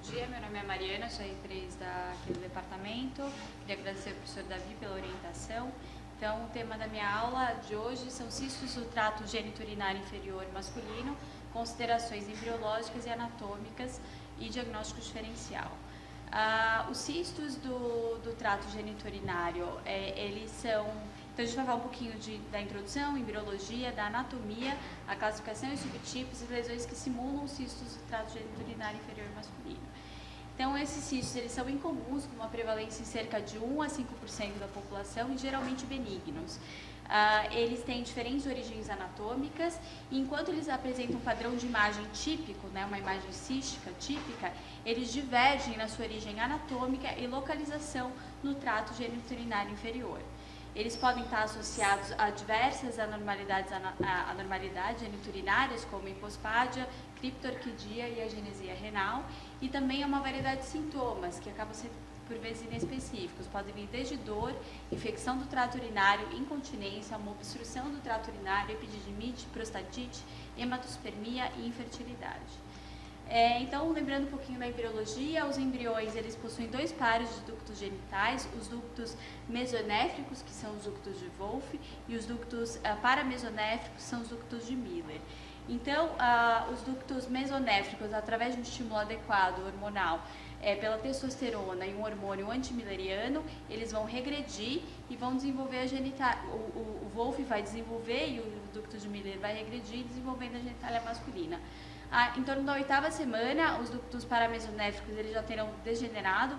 dia, meu nome é Mariana, sou R3 aqui do departamento. Queria agradecer ao professor Davi pela orientação. Então, o tema da minha aula de hoje são cistos do trato geniturinário inferior masculino, considerações embriológicas e anatômicas e diagnóstico diferencial. Os cistos do trato geniturinário, eles são... Então, a gente vai falar um pouquinho da introdução, embriologia, da anatomia, a classificação e subtipos e lesões que simulam os cistos do trato geniturinário inferior masculino. Então, esses cistos, eles são incomuns, com uma prevalência em cerca de 1 a 5% da população e geralmente benignos. Eles têm diferentes origens anatômicas e enquanto eles apresentam um padrão de imagem típico, né, uma imagem cística típica, eles divergem na sua origem anatômica e localização no trato geniturinário inferior. Eles podem estar associados a diversas anormalidades geniturinárias, como hipospádia, criptorquidia e agenesia renal, e também a uma variedade de sintomas, que acabam sendo por vezes inespecíficos. Podem vir desde dor, infecção do trato urinário, incontinência, uma obstrução do trato urinário, epididimite, prostatite, hematospermia e infertilidade. Então, lembrando um pouquinho da embriologia, os embriões eles possuem dois pares de ductos genitais, os ductos mesonéfricos, que são os ductos de Wolff, e os ductos paramesonéfricos, são os ductos de Miller. Então, os ductos mesonéfricos, através de um estímulo adequado hormonal, pela testosterona e um hormônio antimileriano, eles vão regredir e vão desenvolver a genitália. O Wolff vai desenvolver e o ducto de Miller vai regredir, desenvolvendo a genitália masculina. Em torno da 8ª semana, os ductos paramesonéfricos eles já terão degenerado,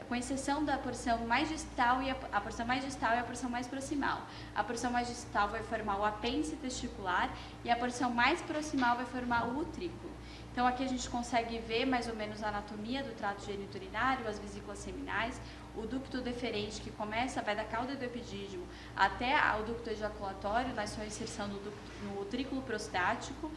com exceção da porção mais distal e a porção mais distal e a porção mais proximal. A porção mais distal vai formar o apêndice testicular e a porção mais proximal vai formar o utrículo. Então, aqui a gente consegue ver mais ou menos a anatomia do trato geniturinário, as vesículas seminais, o ducto deferente que vai da cauda do epidídimo até o ducto ejaculatório, na sua inserção no utrículo prostático.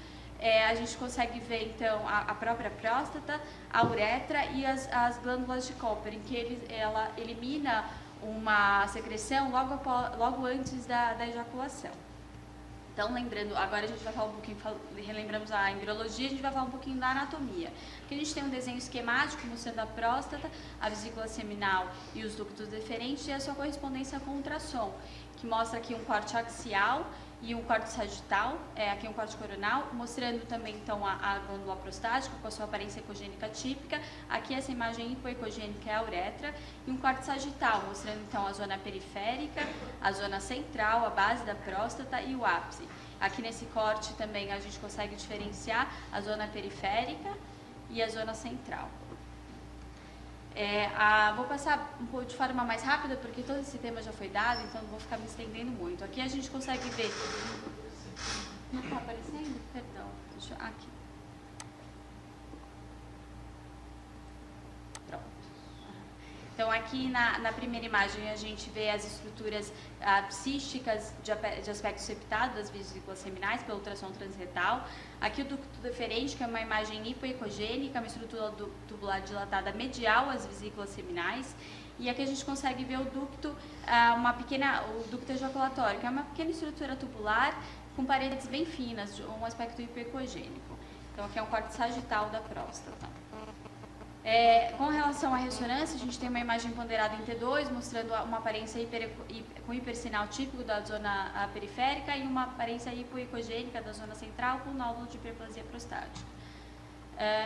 A gente consegue ver, então, a própria próstata, a uretra e as glândulas de Cooper, em que ela elimina uma secreção logo antes da ejaculação. Então, lembrando, agora a gente vai falar um pouquinho, relembramos a embriologia, a gente vai falar um pouquinho da anatomia. Aqui a gente tem um desenho esquemático mostrando a próstata, a vesícula seminal e os ductos deferentes e a sua correspondência com o ultrassom, que mostra aqui um corte axial e um corte sagital, aqui um corte coronal, mostrando também então a glândula prostática com a sua aparência ecogênica típica. Aqui essa imagem hipoecogênica é a uretra, e um corte sagital, mostrando então a zona periférica, a zona central, a base da próstata e o ápice. Aqui nesse corte também a gente consegue diferenciar a zona periférica e a zona central. Vou passar um pouco de forma mais rápida, porque todo esse tema já foi dado, então não vou ficar me estendendo muito. Aqui a gente consegue ver... Não está aparecendo? Perdão. Aqui. Pronto. Então, aqui na primeira imagem a gente vê as estruturas císticas de aspecto septado das vesículas seminais pelo ultrassom transretal. Aqui o ducto deferente, que é uma imagem hipoecogênica, uma estrutura tubular dilatada medial às vesículas seminais. E aqui a gente consegue ver o ducto ejaculatório, que é uma pequena estrutura tubular com paredes bem finas, de um aspecto hipoecogênico. Então, aqui é um corte sagital da próstata. Com relação à ressonância, a gente tem uma imagem ponderada em T2, mostrando uma aparência com hipersinal típico da zona periférica e uma aparência hipoecogênica da zona central com nódulo de hiperplasia prostática.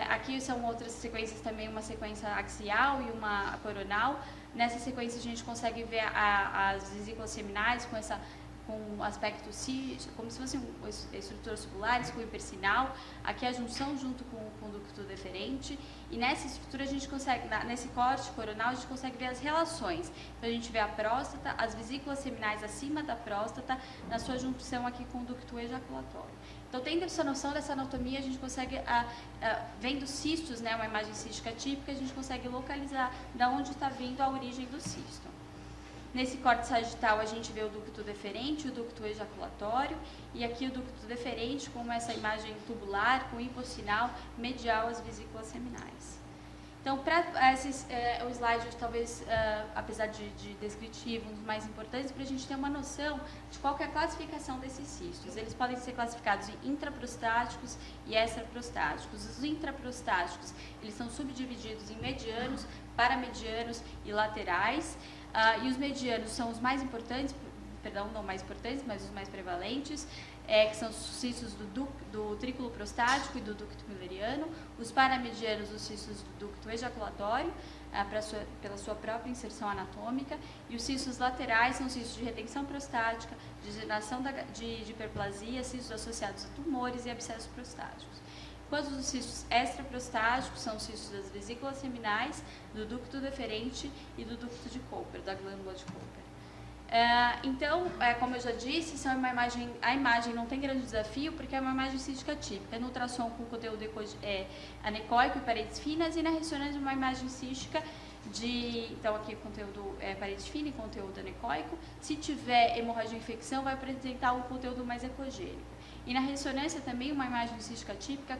Aqui são outras sequências também, uma sequência axial e uma coronal. Nessa sequência a gente consegue ver as vesículas seminais com aspecto como se fossem estruturas tubulares com hipersinal. Aqui a junção junto com o ducto deferente, e nessa estrutura a gente consegue, nesse corte coronal, a gente consegue ver as relações. Então a gente vê a próstata, as vesículas seminais acima da próstata, na sua junção aqui com o ducto ejaculatório. Então, tendo essa noção dessa anatomia, a gente consegue, vendo cistos, né, uma imagem cística típica, a gente consegue localizar de onde está vindo a origem do cisto. Nesse corte sagital a gente vê o ducto deferente, o ducto ejaculatório, e aqui o ducto deferente com essa imagem tubular, com hipossinal medial às vesículas seminais. Então, para o slide, talvez, apesar de descritivo, um dos mais importantes, para a gente ter uma noção de qual que é a classificação desses cistos. Eles podem ser classificados em intraprostáticos e extraprostáticos. Os intraprostáticos, eles são subdivididos em medianos, paramedianos e laterais. E os medianos são os mais importantes, perdão, não mais importantes, mas os mais prevalentes, que são os cistos do trículo prostático e do ducto mülleriano, os paramedianos, os cistos do ducto ejaculatório, pela sua própria inserção anatômica, e os cistos laterais são cistos de retenção prostática, de geração de hiperplasia, cistos associados a tumores e abscessos prostáticos. Enquanto os cistos extraprostáticos são os cistos das vesículas seminais, do ducto deferente e do ducto de Cooper, da glândula de Cooper. Então, como eu já disse, a imagem não tem grande desafio porque é uma imagem cística típica. No ultrassom com conteúdo anecoico e paredes finas, e na ressonância uma imagem cística então aqui conteúdo parede fina e conteúdo anecoico. Se tiver hemorragia ou infecção, vai apresentar um conteúdo mais ecogênico. E na ressonância também uma imagem cística típica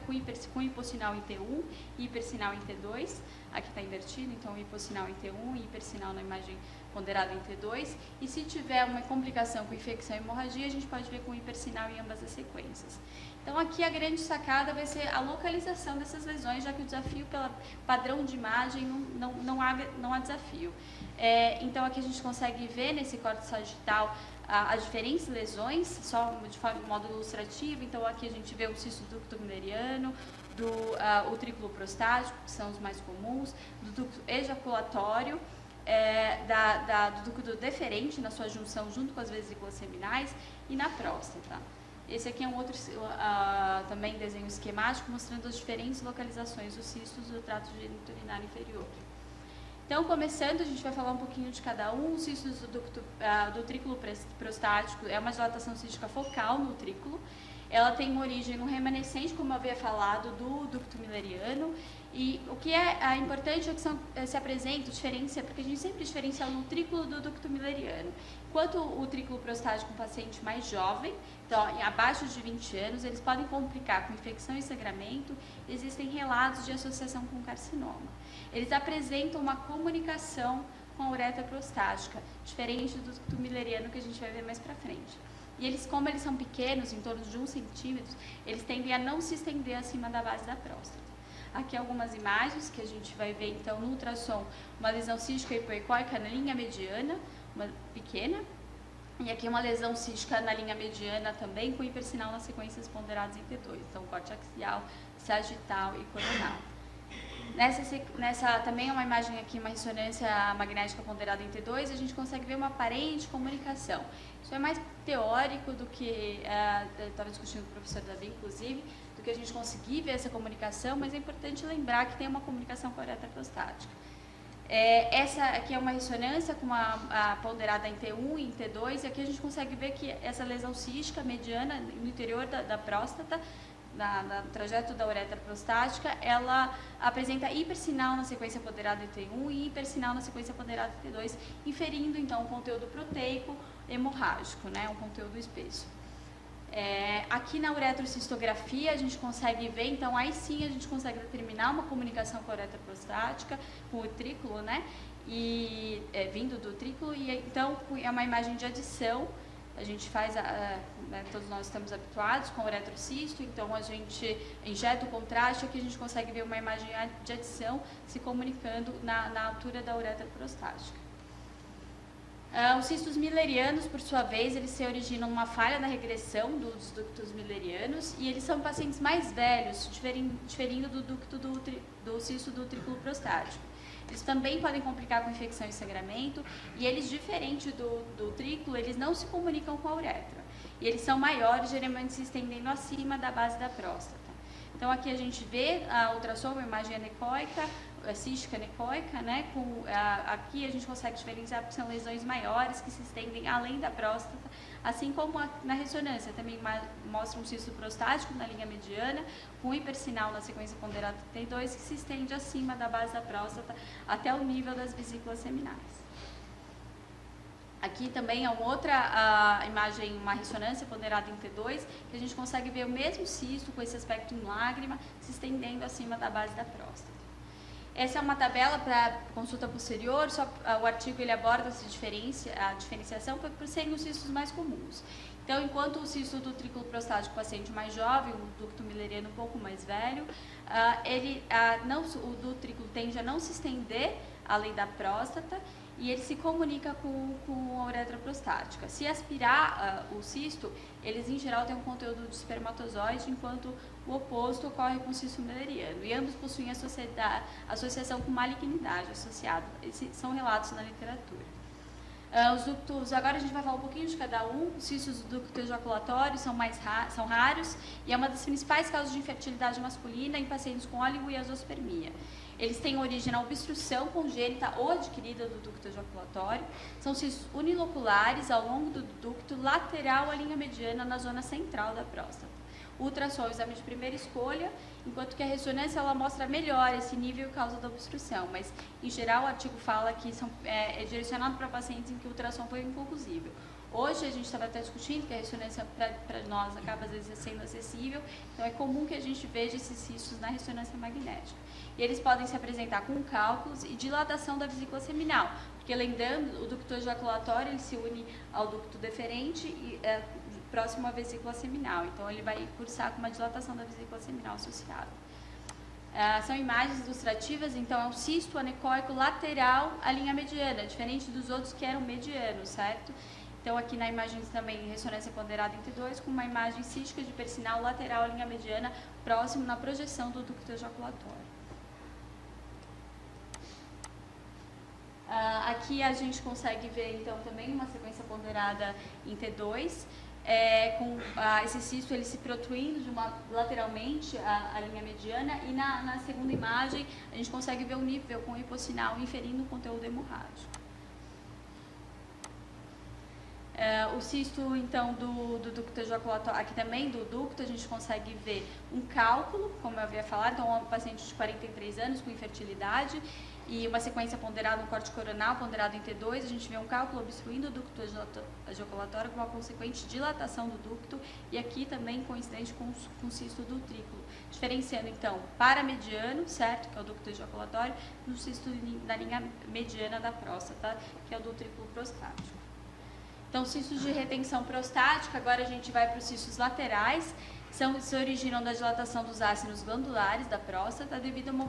com hipossinal em T1 e hipersinal em T2. Aqui está invertido, então hipossinal em T1 e hipersinal na imagem ponderada em T2. E se tiver uma complicação com infecção e hemorragia, a gente pode ver com hipersinal em ambas as sequências. Então aqui a grande sacada vai ser a localização dessas lesões, já que o desafio pelo padrão de imagem não há desafio. Então aqui a gente consegue ver nesse córtex sagital as diferentes lesões, só de modo ilustrativo. Então aqui a gente vê o cisto ducto mülleriano, o trículo prostático, que são os mais comuns, do ducto ejaculatório, do ducto deferente na sua junção junto com as vesículas seminais e na próstata. Esse aqui é um outro também desenho esquemático mostrando as diferentes localizações dos cistos do trato geniturinário inferior. Então, começando, a gente vai falar um pouquinho de cada um. Os cistos do trículo prostático é uma dilatação cística focal no trículo. Ela tem uma origem no remanescente, como eu havia falado, do ducto mülleriano. E o que é importante é que se apresenta diferença, porque a gente sempre diferencia no trículo do ducto mülleriano. Enquanto o trículo prostático é um paciente mais jovem, então abaixo de 20 anos, eles podem complicar com infecção e sangramento. Existem relatos de associação com carcinoma. Eles apresentam uma comunicação com a uretra prostática, diferente do ducto mülleriano que a gente vai ver mais para frente. E eles, como eles são pequenos, em torno de 1 centímetro, eles tendem a não se estender acima da base da próstata. Aqui algumas imagens que a gente vai ver, então, no ultrassom, uma lesão cística hipoecóica na linha mediana, uma pequena, e aqui uma lesão cística na linha mediana também, com hipersinal nas sequências ponderadas em T2, então corte axial, sagital e coronal. Nessa também é uma imagem aqui, uma ressonância magnética ponderada em T2, a gente consegue ver uma aparente comunicação. Isso é mais teórico do que, eu estava discutindo com o professor Davi, inclusive, do que a gente conseguir ver essa comunicação, mas é importante lembrar que tem uma comunicação com a uretra prostática. Essa aqui é uma ressonância com a ponderada em T1 e em T2, e aqui a gente consegue ver que essa lesão cística mediana no interior da próstata, no trajeto da uretra prostática, ela apresenta hipersinal na sequência ponderada em T1 e hipersinal na sequência ponderada em T2, inferindo então um conteúdo proteico hemorrágico, né, um conteúdo espesso. Aqui na uretrocistografia a gente consegue ver, então aí sim a gente consegue determinar uma comunicação com a uretra prostática, com o trículo, né, e vindo do trículo, e então é uma imagem de adição. A gente faz, todos nós estamos habituados com o uretrocisto, então a gente injeta o contraste, aqui a gente consegue ver uma imagem de adição se comunicando na altura da uretra prostática. Os cistos müllerianos, por sua vez, eles se originam numa falha na regressão dos ductos müllerianos, e eles são pacientes mais velhos, diferindo do cisto do trículo prostático. Eles também podem complicar com infecção e sangramento, e eles, diferente do trículo, eles não se comunicam com a uretra. E eles são maiores, geralmente se estendendo acima da base da próstata. Então aqui a gente vê a ultrassom, a imagem anecoica, cística anecoica, né? Aqui a gente consegue diferenciar porque são lesões maiores que se estendem além da próstata, assim como na ressonância também mostra um cisto prostático na linha mediana, com hipersinal na sequência ponderada T2, que se estende acima da base da próstata até o nível das vesículas seminais. Aqui também é uma outra imagem, uma ressonância ponderada em T2, que a gente consegue ver o mesmo cisto com esse aspecto em lágrima se estendendo acima da base da próstata. Essa é uma tabela para consulta posterior, só o artigo ele aborda a diferenciação por serem os cistos mais comuns. Então, enquanto o cisto do triclo prostático paciente mais jovem, o ducto milleriano um pouco mais velho, o do triclo tende a não se estender além da próstata e ele se comunica com a uretra prostática. Se aspirar o cisto, eles em geral têm um conteúdo de espermatozoide, enquanto o oposto ocorre com o cisto milleriano. E ambos possuem associação com malignidade associada. Esses são relatos na literatura. Os ductos, agora a gente vai falar um pouquinho de cada um. Os cistos do ducto ejaculatório são raros e é uma das principais causas de infertilidade masculina em pacientes com oligoiospermia. Eles têm origem na obstrução congênita ou adquirida do ducto ejaculatório. São cistos uniloculares ao longo do ducto, lateral à linha mediana na zona central da próstata. O ultrassom é o exame de primeira escolha, enquanto que a ressonância ela mostra melhor esse nível e causa da obstrução, mas em geral o artigo fala que é direcionado para pacientes em que o ultrassom foi inconclusível. Hoje a gente estava até discutindo que a ressonância para nós acaba às vezes sendo acessível, então é comum que a gente veja esses cistos na ressonância magnética. E eles podem se apresentar com cálculos e dilatação da vesícula seminal, porque lembrando, o ducto ejaculatório ele se une ao ducto deferente e próximo à vesícula seminal, então ele vai cursar com uma dilatação da vesícula seminal associada. São imagens ilustrativas, então é um cisto anecóico lateral à linha mediana, diferente dos outros que eram medianos, certo? Então aqui na imagem também ressonância ponderada em T2 com uma imagem cística de persinal lateral à linha mediana próximo na projeção do ducto ejaculatório. Aqui a gente consegue ver então também uma sequência ponderada em T2, com esse cisto ele se protruindo lateralmente a linha mediana e na segunda imagem a gente consegue ver o nível com hipossinal inferindo o conteúdo hemorrágico. O cisto, então, do ducto ejaculatório, aqui também do ducto, a gente consegue ver um cálculo, como eu havia falado, então um paciente de 43 anos com infertilidade e uma sequência ponderada no corte coronal, ponderado em T2, a gente vê um cálculo obstruindo o ducto ejaculatório com uma consequente dilatação do ducto e aqui também coincidente com o cisto do triclo, diferenciando, então, paramediano, certo, que é o ducto ejaculatório, no cisto da linha mediana da próstata, que é o do triclo prostático. Então, cistos de retenção prostática, agora a gente vai para os cistos laterais, se originam da dilatação dos ácidos glandulares da próstata devido a uma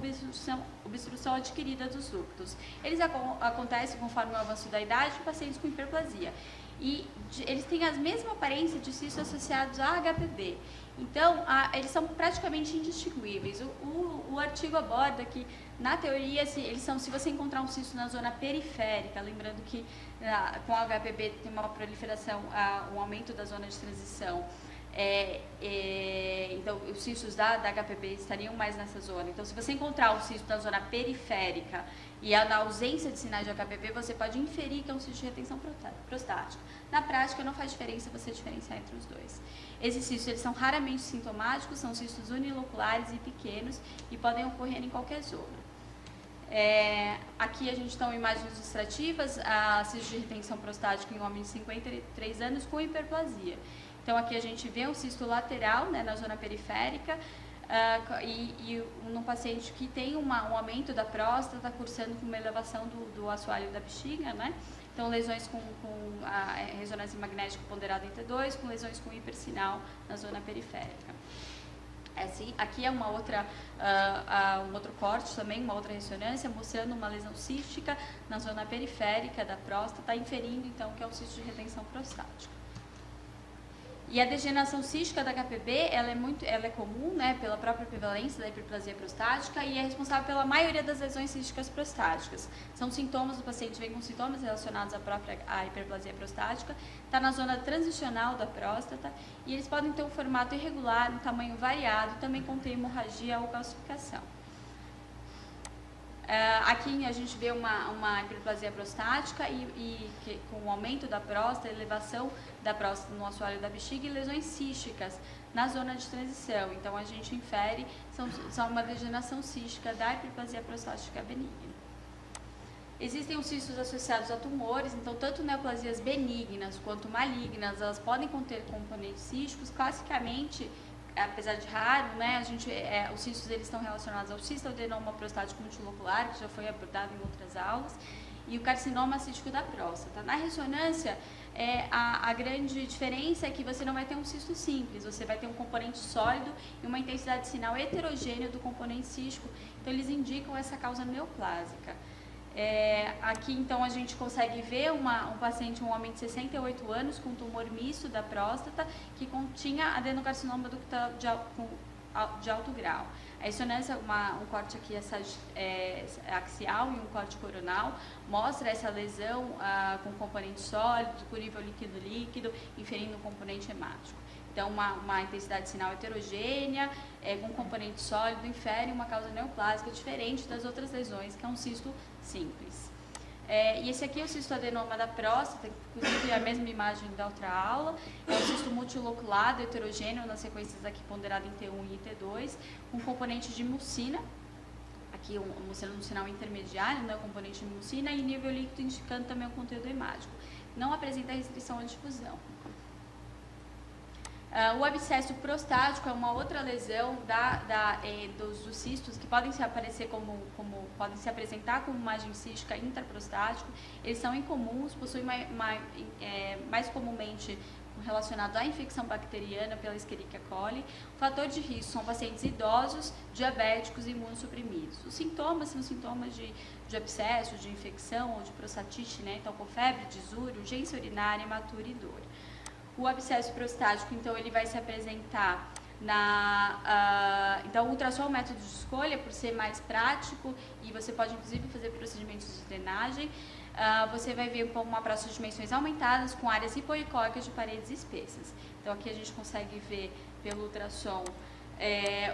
obstrução adquirida dos ductos. Eles acontecem conforme o avanço da idade em pacientes com hiperplasia. E eles têm a mesma aparência de cistos associados a HPV. Então, eles são praticamente indistinguíveis. O artigo aborda que, na teoria, se você encontrar um cisto na zona periférica, lembrando que com a HPV tem uma proliferação, um aumento da zona de transição, então os cistos da HPV estariam mais nessa zona. Então, se você encontrar um cisto na zona periférica e na ausência de sinais de HPV, você pode inferir que é um cisto de retenção prostática. Na prática, não faz diferença você diferenciar entre os dois. Esses cistos eles são raramente sintomáticos, são cistos uniloculares e pequenos e podem ocorrer em qualquer zona. Aqui a gente tem imagens ilustrativas, a cisto de retenção prostática em um homem de 53 anos com hiperplasia. Então aqui a gente vê um cisto lateral, né, na zona periférica e num paciente que tem um aumento da próstata, cursando com uma elevação do assoalho da bexiga, né? Então lesões com a ressonância magnética ponderada em T2, com lesões com hipersinal na zona periférica. Aqui é um outro corte também, uma outra ressonância, mostrando uma lesão cística na zona periférica da próstata, inferindo então que é um cisto de retenção prostática. E a degeneração cística da HPV, ela é comum, né, pela própria prevalência da hiperplasia prostática e é responsável pela maioria das lesões císticas prostáticas. São sintomas, o paciente vem com sintomas relacionados à hiperplasia prostática, está na zona transicional da próstata e eles podem ter um formato irregular, um tamanho variado, também contém hemorragia ou calcificação. Aqui a gente vê uma hiperplasia prostática com o aumento da próstata, elevação da próstata no assoalho da bexiga e lesões císticas na zona de transição. Então a gente infere são uma degeneração cística da hiperplasia prostática benigna. Existem os cistos associados a tumores, então tanto neoplasias benignas quanto malignas, elas podem conter componentes císticos. Classicamente, apesar de raro, né, os cistos eles estão relacionados ao cistoadenoma prostático multilocular, que já foi abordado em outras aulas, e o carcinoma cístico da próstata. Na ressonância, a grande diferença é que você não vai ter um cisto simples, você vai ter um componente sólido e uma intensidade sinal heterogênea do componente cístico, então eles indicam essa causa neoplásica. Aqui então a gente consegue ver um paciente, um homem de 68 anos com tumor misto da próstata que continha adenocarcinoma ductal de alto grau. A ressonância, um corte aqui axial e um corte coronal, mostra essa lesão com componente sólido, com nível líquido-líquido, inferindo o componente hemático. Então, uma intensidade sinal heterogênea, com componente sólido, infere uma causa neoplásica diferente das outras lesões, que é um cisto simples. E esse aqui é o cistoadenoma da próstata, inclusive é a mesma imagem da outra aula. É um cisto multiloculado, heterogêneo, nas sequências aqui ponderado em T1 e T2, com componente de mucina, aqui mostrando um sinal intermediário, né, componente de mucina, e nível líquido indicando também o conteúdo hemático. Não apresenta restrição à difusão. O abscesso prostático é uma outra lesão dos cistos que podem se podem se apresentar como imagem cística intraprostático. Eles são incomuns, possuem mais comumente relacionado à infecção bacteriana pela Escherichia coli. O fator de risco são pacientes idosos, diabéticos e imunossuprimidos. Os sintomas são sintomas de abscesso, de infecção ou de prostatite, né? Então, com febre, disúria, urgência urinária, hematura e dor. O abscesso prostático, então, ele vai se apresentar então, o ultrassom é um método de escolha por ser mais prático e você pode, inclusive, fazer procedimentos de drenagem. Você vai ver uma próstata de dimensões aumentadas com áreas hipoicóicas de paredes espessas. Então, aqui a gente consegue ver pelo ultrassom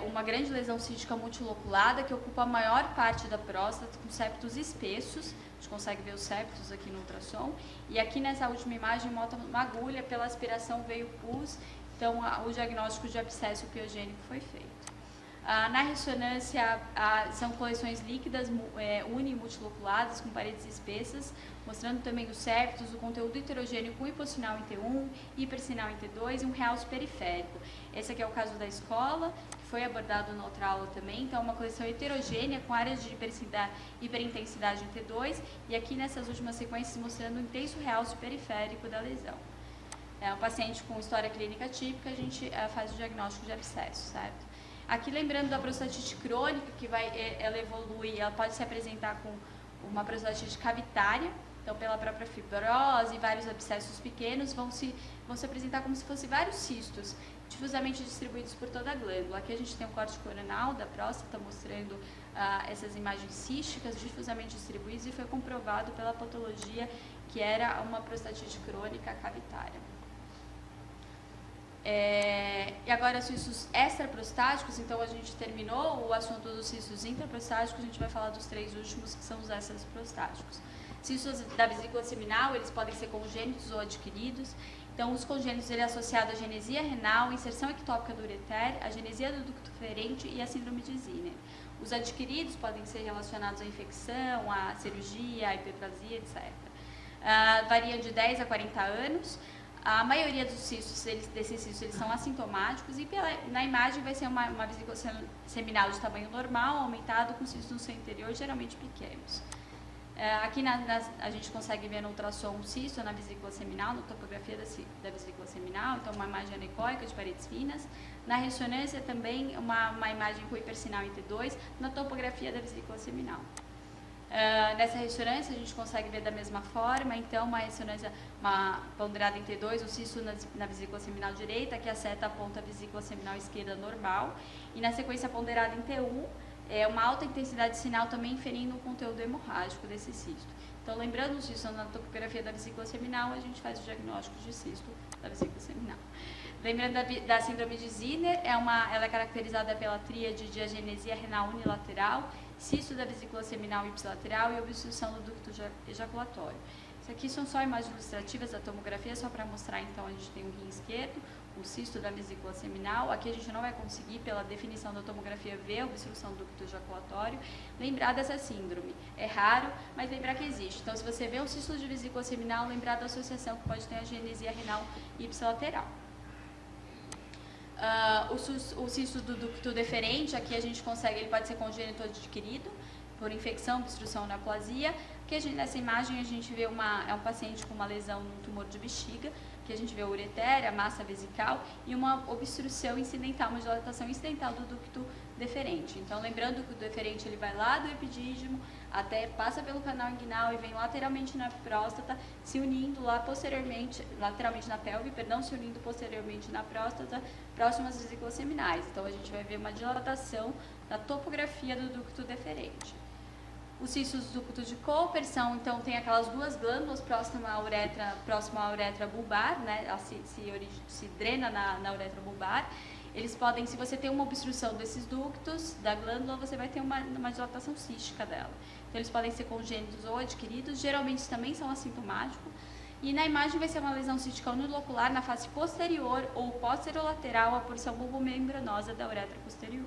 uma grande lesão cística multiloculada que ocupa a maior parte da próstata, com septos espessos. A gente consegue ver os septos aqui no ultrassom. E aqui nessa última imagem mostra uma agulha pela aspiração veio pus. Então, o diagnóstico de abscesso piogênico foi feito. Na ressonância, são coleções líquidas uni- e multiloculadas com paredes espessas, mostrando também os septos, o conteúdo heterogêneo com hipossinal em T1, hipersinal em T2 e um realce periférico. Esse aqui é o caso da escola, que foi abordado na outra aula também. Então, uma coleção heterogênea com áreas de hiperintensidade em T2 e aqui nessas últimas sequências mostrando o intenso realce periférico da lesão. Um paciente com história clínica típica, a gente faz o diagnóstico de abscesso, certo? Aqui lembrando da prostatite crônica, que ela evolui, ela pode se apresentar com uma prostatite cavitária, então pela própria fibrose e vários abscessos pequenos vão se apresentar como se fossem vários cistos, difusamente distribuídos por toda a glândula. Aqui a gente tem um corte coronal da próstata mostrando essas imagens císticas difusamente distribuídas e foi comprovado pela patologia que era uma prostatite crônica cavitária. E agora, cistos extraprostáticos, então a gente terminou o assunto dos cistos intraprostáticos, a gente vai falar dos três últimos, que são os extraprostáticos. Cistos da vesícula seminal, eles podem ser congênitos ou adquiridos. Então, os congênitos, ele é associado à genesia renal, inserção ectópica do ureter, a genesia do ducto ferente e a síndrome de Zinner. Os adquiridos podem ser relacionados à infecção, à cirurgia, à hiperplasia, etc. Variam de 10 a 40 anos. A maioria dos cistos, desses cistos, eles são assintomáticos e na imagem vai ser uma vesícula seminal de tamanho normal, aumentado com cistos no seu interior, geralmente pequenos. Aqui a gente consegue ver no ultrassom um cisto na vesícula seminal, na topografia da vesícula seminal, então uma imagem anecoica de paredes finas. Na ressonância também uma imagem com hipersinal em T2, na topografia da vesícula seminal. Nessa ressonância a gente consegue ver da mesma forma, então uma ressonância ponderada em T2, o cisto na vesícula seminal direita, que a seta aponta a vesícula seminal esquerda normal, e na sequência ponderada em T1, uma alta intensidade de sinal também inferindo o conteúdo hemorrágico desse cisto. Então, lembrando o cisto na topografia da vesícula seminal, a gente faz o diagnóstico de cisto da vesícula seminal. Lembrando da síndrome de Zinner, ela é caracterizada pela tríade de agenesia renal unilateral, cisto da vesícula seminal ipsilateral e obstrução do ducto ejaculatório. Isso aqui são só imagens ilustrativas da tomografia, só para mostrar, então, a gente tem um rim esquerdo, o cisto da vesícula seminal. Aqui a gente não vai conseguir, pela definição da tomografia, ver a obstrução do ducto ejaculatório. Lembrar dessa síndrome. É raro, mas lembrar que existe. Então, se você vê um cisto de vesícula seminal, lembrar da associação que pode ter a agenesia renal ipsilateral. O cisto do ducto deferente, aqui a gente consegue, ele pode ser congênito ou adquirido, por infecção, obstrução ou neoplasia. Nessa imagem a gente vê é um paciente com uma lesão no tumor de bexiga, que a gente vê a uretéria, a massa vesical e uma obstrução incidental, uma dilatação incidental do ducto deferente. Então, lembrando que o deferente ele vai lá do epidídimo, passa pelo canal inguinal e vem lateralmente na próstata, se unindo lá posteriormente, lateralmente na pelve, se unindo posteriormente na próstata, próximas às vesículas seminais. Então, a gente vai ver uma dilatação da topografia do ducto deferente. Os cistos do ducto de Cooper então, tem aquelas duas glândulas próximas à uretra bulbar, né? Ela se drena na uretra bulbar. Eles podem, se você tem uma obstrução desses ductos da glândula, você vai ter uma dilatação cística dela. Então, eles podem ser congênitos ou adquiridos, geralmente também são assintomáticos. E na imagem vai ser uma lesão cística unilocular na face posterior ou posterolateral à porção bulbomembranosa da uretra posterior.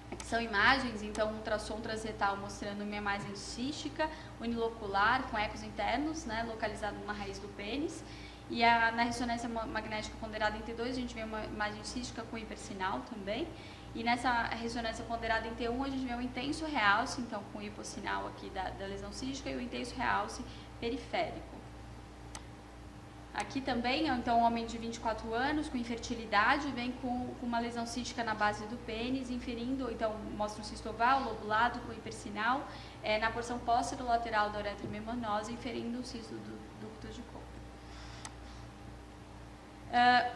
Aqui são imagens, então, um ultrassom transretal mostrando uma imagem cística, unilocular, com ecos internos, né, localizado numa raiz do pênis. E na ressonância magnética ponderada em T2, a gente vê uma imagem cística com hipersinal também. E nessa ressonância ponderada em T1, a gente vê um intenso realce, então, com hipossinal aqui da lesão cística e o intenso realce periférico. Aqui também, então, um homem de 24 anos com infertilidade, vem com uma lesão cística na base do pênis, inferindo, então, mostra um cisto oval, lobulado, com hipersinal, na porção posterolateral da uretra membranosa, inferindo o cisto do ducto de Cooper.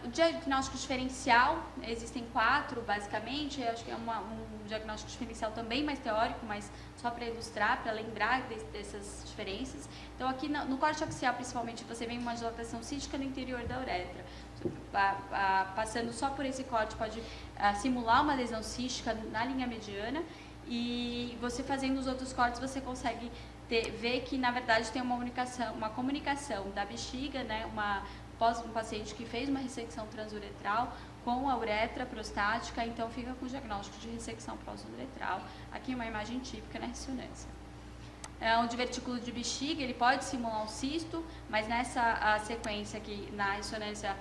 O diagnóstico diferencial, existem 4, basicamente, acho que é um diagnóstico diferencial também mais teórico, mas só para ilustrar, para lembrar dessas diferenças. Então, aqui no corte axial, principalmente, você vê uma dilatação cística no interior da uretra. Passando só por esse corte, pode simular uma lesão cística na linha mediana, e você fazendo os outros cortes, você consegue ver que, na verdade, tem uma comunicação da bexiga, né, um paciente que fez uma ressecção transuretral com a uretra prostática, então fica com o diagnóstico de ressecção transuretral. Aqui uma imagem típica na ressonância. O divertículo de bexiga, ele pode simular um cisto, mas nessa sequência aqui, na ressonância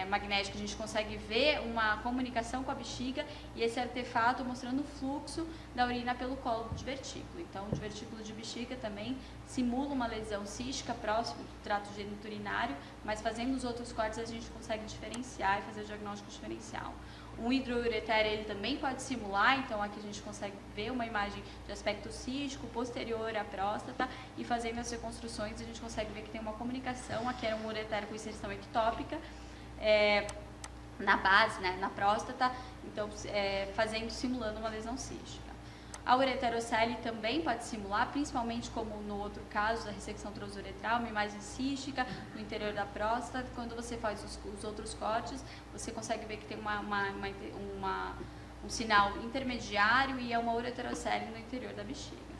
magnética, a gente consegue ver uma comunicação com a bexiga e esse artefato mostrando o fluxo da urina pelo colo do divertículo. Então, o divertículo de bexiga também simula uma lesão cística próximo do trato geniturinário, mas fazendo os outros cortes a gente consegue diferenciar e fazer o diagnóstico diferencial. Um hidrouretério ele também pode simular, então aqui a gente consegue ver uma imagem de aspecto cístico posterior à próstata e fazendo as reconstruções a gente consegue ver que tem uma comunicação. Aqui era um uretério com inserção ectópica na base, né, na próstata, então simulando uma lesão cística. A ureterocele também pode simular, principalmente como no outro caso da ressecção transuretral, uma imagem cística no interior da próstata. Quando você faz os outros cortes, você consegue ver que tem um sinal intermediário e é uma ureterocele no interior da bexiga.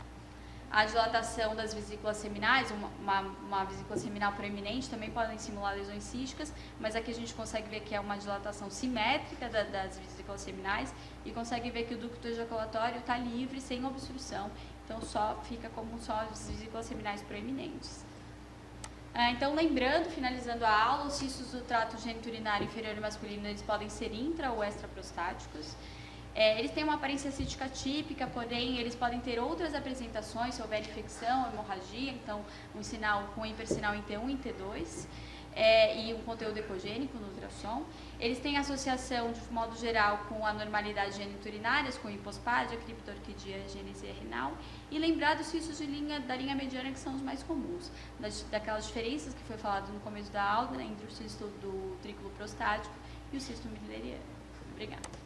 A dilatação das vesículas seminais, uma vesícula seminal proeminente, também podem simular lesões císticas, mas aqui a gente consegue ver que é uma dilatação simétrica das vesículas seminais e consegue ver que o ducto ejaculatório está livre, sem obstrução, então fica como só as vesículas seminais proeminentes. Então, lembrando, finalizando a aula, os cistos do trato geniturinário inferior e masculino, eles podem ser intra- ou extraprostáticos. Eles têm uma aparência cística típica, porém eles podem ter outras apresentações se houver infecção, hemorragia, então um sinal com hipersinal em T1 e T2 e um conteúdo ecogênico no ultrassom. Eles têm associação de modo geral com anormalidades geniturinárias, com hipospádia, criptorquidia, genesia renal, e lembrar dos cistos da linha mediana que são os mais comuns, daquelas diferenças que foi falado no começo da aula, né, entre o cisto do trículo prostático e o cisto midleriano. Obrigada.